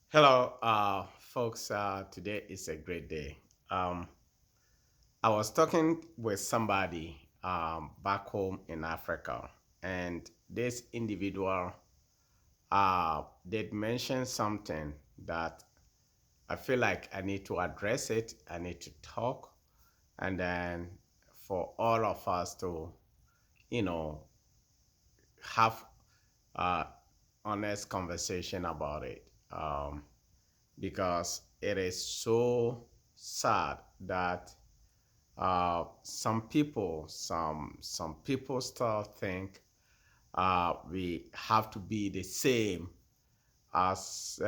Hello, folks. Today is a great day. I was talking with somebody back home in Africa, and this individual did mention something that I feel like I need to address it. I need to talk, and then for all of us to, you know, have uh, honest conversation about it. Because it is so sad that some people still think we have to be the same as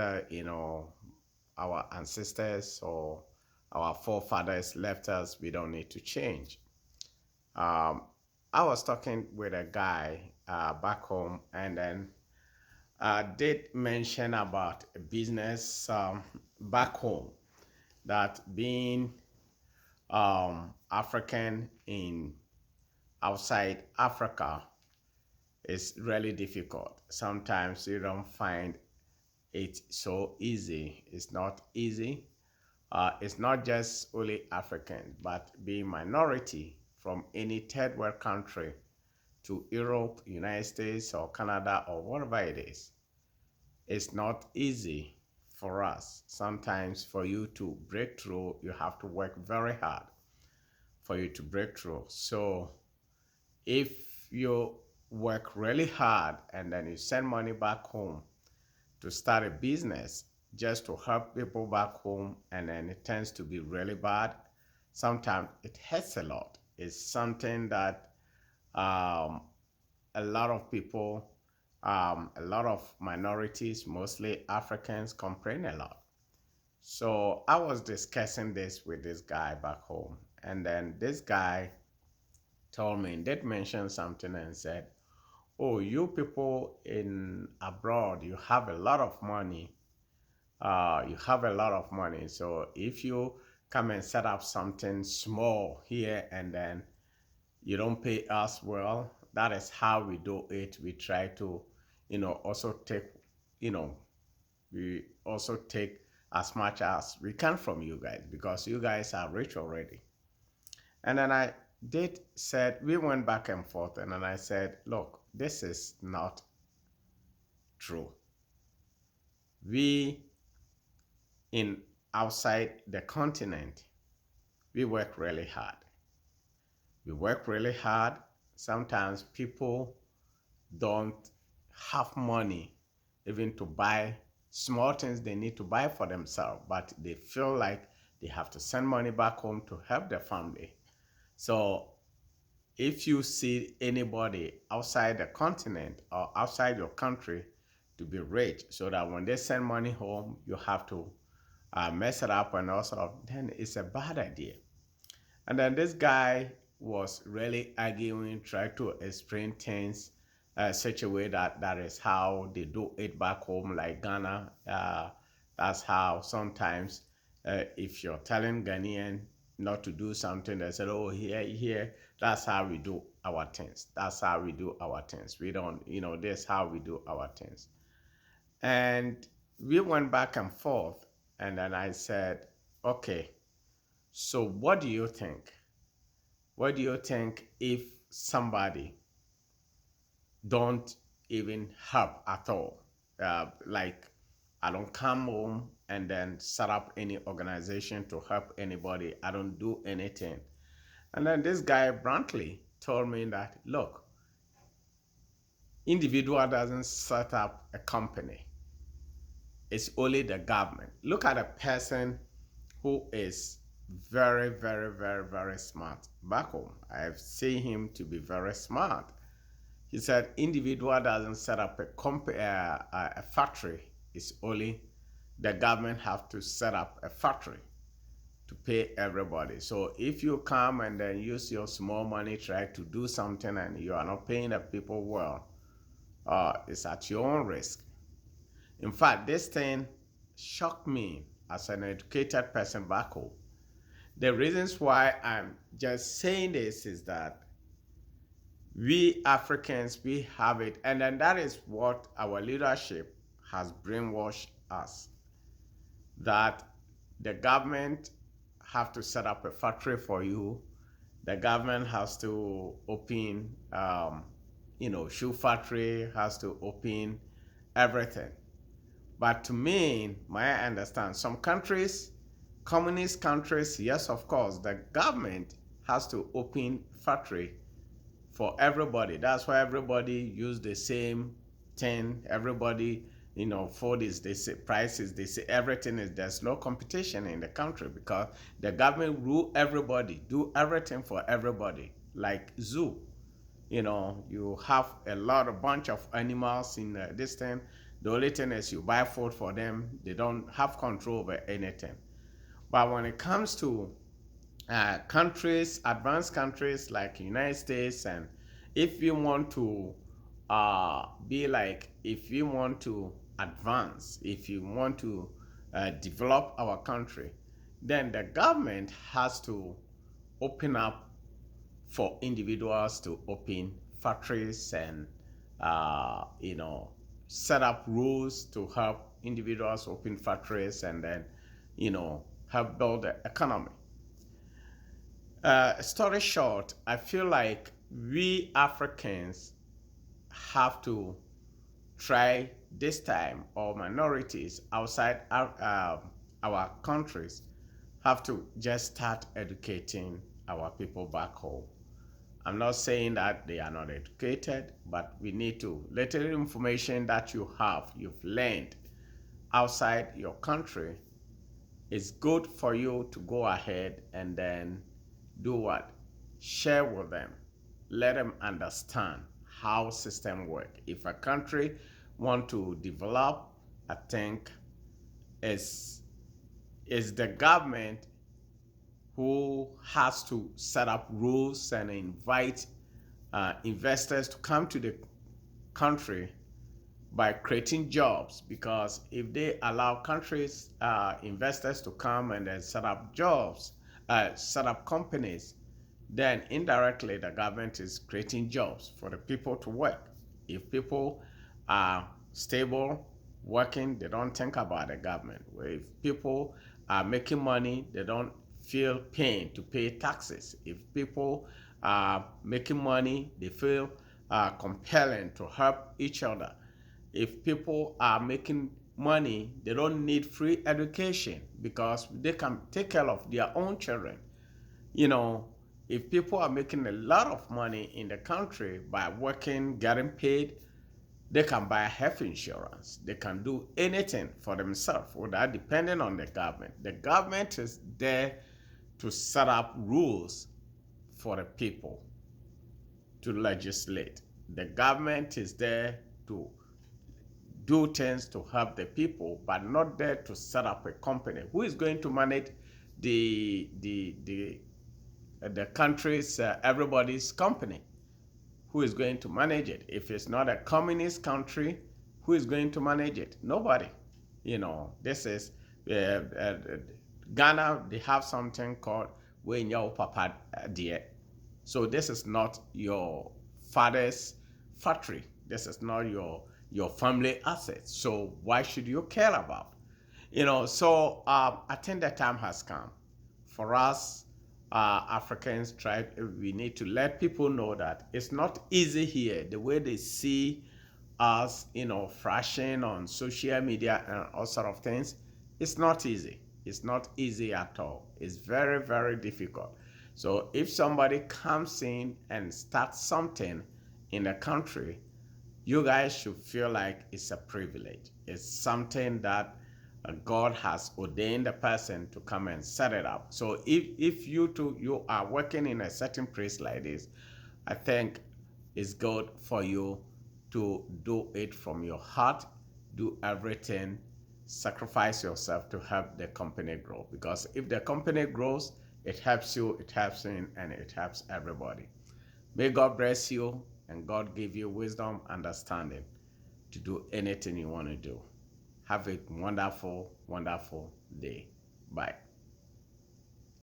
our ancestors or our forefathers left us. We don't need to change. Um, I was talking with a guy back home, and then did mention about a business back home, that being African in outside Africa is really difficult. Sometimes you don't find it so easy. It's not easy. It's not just only African, but being minority from any third world country to Europe, United States, or Canada, or whatever it is. It's not easy for us. Sometimes for you to break through, you have to work very hard for you to break through. So if you work really hard and then you send money back home to start a business just to help people back home, and then it tends to be really bad, sometimes it hurts a lot. It's something that um, a lot of people, a lot of minorities, mostly Africans, complain a lot. So I was discussing this with this guy back home, and then this guy told me, did mention something and said, "Oh, you people in abroad, you have a lot of money. You have a lot of money. So if you come and set up something small here and then you don't pay us well, that is how we do it. We try to, also take, you know, we also take as much as we can from you guys because you guys are rich already." And then I did said we went back and forth, and then I said, "Look, this is not true. We in outside the continent, we work really hard. We work really hard. Sometimes people don't have money even to buy small things they need to buy for themselves, but they feel like they have to send money back home to help their family. So if you see anybody outside the continent or outside your country to be rich, so that when they send money home, you have to mess it up and also, then it's a bad idea." And then this guy was really arguing, trying to explain things such a way that that is how they do it back home, like Ghana. That's how sometimes if you're telling Ghanaian not to do something, they said, "Oh, here, that's how we do our things. That's how we do our things. We don't, this how we do our things." And we went back and forth, and then I said, "Okay, so what do you think? What do you think if somebody don't even help at all? Like I don't come home and then set up any organization to help anybody. I don't do anything." And then this guy Brantley told me that, "Look, individual doesn't set up a company. It's only the government. Look at a person who is very, very, very, very smart back home. I've seen him to be very smart. He said individual doesn't set up a factory. It's only the government have to set up a factory to pay everybody. So if you come and then use your small money, try to do something and you are not paying the people well, it's at your own risk." In fact, this thing shocked me as an educated person back home. The reasons why I'm just saying this is that we Africans, we have it, and then that is what our leadership has brainwashed us. that the government have to set up a factory for you. The government has to open, shoe factory, has to open everything. But to me, my understand, some countries, communist countries, yes, of course, the government has to open factory for everybody. That's why everybody use the same thing. Everybody, food is the same, prices, they say everything is, there's no competition in the country because the government rule everybody, do everything for everybody. Like zoo, you have a lot of bunch of animals in this thing. The only thing is you buy food for them. They don't have control over anything. But when it comes to countries, advanced countries like United States, and if you want to be like, if you want to advance, if you want to develop our country, then the government has to open up for individuals to open factories and set up rules to help individuals open factories and then help build the economy. Story short, I feel like we Africans have to try this time, or minorities outside our countries have to just start educating our people back home. I'm not saying that they are not educated, but we need to, little information that you've learned outside your country, it's good for you to go ahead and then do what? Share with them. Let them understand how system work. If a country want to develop, I think is the government who has to set up rules and invite investors to come to the country by creating jobs. Because if they allow countries, investors to come and then set up jobs, set up companies, then indirectly the government is creating jobs for the people to work. If people are stable, working, they don't think about the government. If people are making money, they don't feel pain to pay taxes. If people are making money, they feel compelling to help each other. If people are making money, they don't need free education because they can take care of their own children. You know, if people are making a lot of money in the country by working, getting paid, they can buy health insurance. They can do anything for themselves without depending on the government. The government is there to set up rules for the people to legislate. The government is there to do things to help the people, but not there to set up a company. Who is going to manage the country's everybody's company? Who is going to manage it? If it's not a communist country, who is going to manage it? Nobody. This is Ghana. They have something called "When Your Papa Dear." So this is not your father's factory. This is not your family asset. So why should you care about? So I think the time has come for us Africans. We need to let people know that it's not easy here. The way they see us, flashing on social media and all sort of things, it's not easy. It's not easy at all. It's very, very difficult. So if somebody comes in and starts something in the country, you guys should feel like it's a privilege. It's something that God has ordained a person to come and set it up. So if you are working in a certain place like this, I think it's good for you to do it from your heart, do everything, sacrifice yourself to help the company grow. Because if the company grows, it helps you, it helps me, and it helps everybody. May God bless you and God give you wisdom, understanding to do anything you want to do. Have a wonderful, wonderful day. Bye.